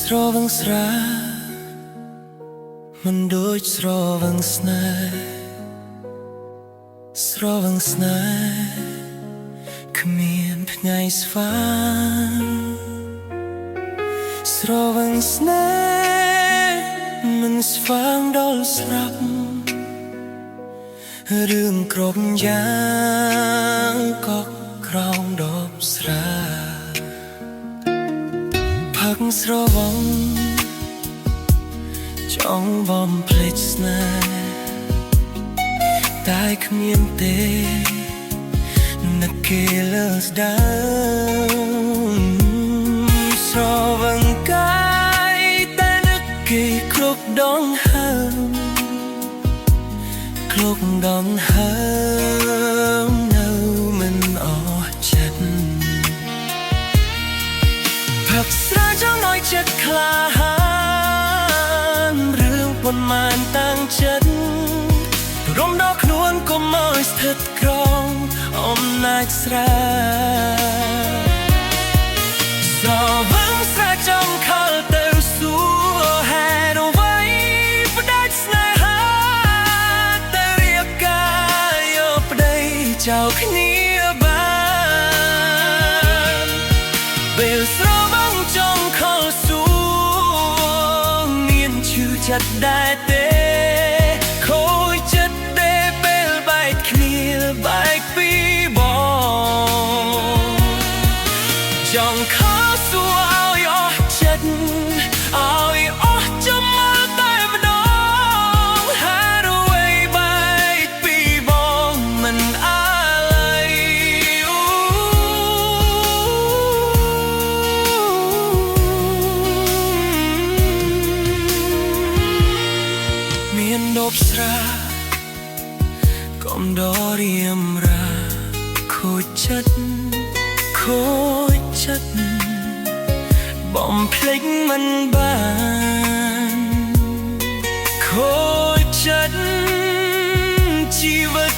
ស្រវឹងស្រាមិនដូចស្រវឹងស្នេហ៍ស្រវឹងស្នេហ៍គ្មានថ្ងៃស្វាងស្រវឹងស្នេហ៍មិនស្វាងដល់ស្លាប់រឿងគ្រប់យ៉ាងក៏ក្រោមដបស្រាផឹកស្រវឹងចង់បំភ្លេចស្នេហ៍តែគ្មានទេនឹកគេលើស្ដាំស្រវឹងកាយតែនឹកគេគ្រប់ដងហើមគ្រប់ដងហើមនៅមិនអស់ចិត្តផឹកស្រាចង់ឲ្យចិត្តក្លាហានរឿងប៉ុន្មានតាំងចិត្តរំដោះខ្លួនកុំឲ្យស្ថិតក្រោមអំណាចស្រាស្រវឹងស្រាចង់ខលទៅសួរហេតុអ្វីផ្ដាច់ស្នេហាទៅរៀបការយកប្តីចោលគ្នាបានពេលស្រវឹងចង់ខលសួរមានឈឺចិត្តដែរទេខូចចិត្តទេពេលបែកគ្នាបែកពីបងចង់ខលសួរឲ្យអស់ចិត្តឲ្យអស់ចំមើលតែម្ដងហេតុអ្វីបែកពីបងមិនអាឡ័យមានដបស្រាកុំដរៀមរាខូចចិត្តខូចចិត្តបំភ្លេចមិនបានខូចចិត្តជីវិត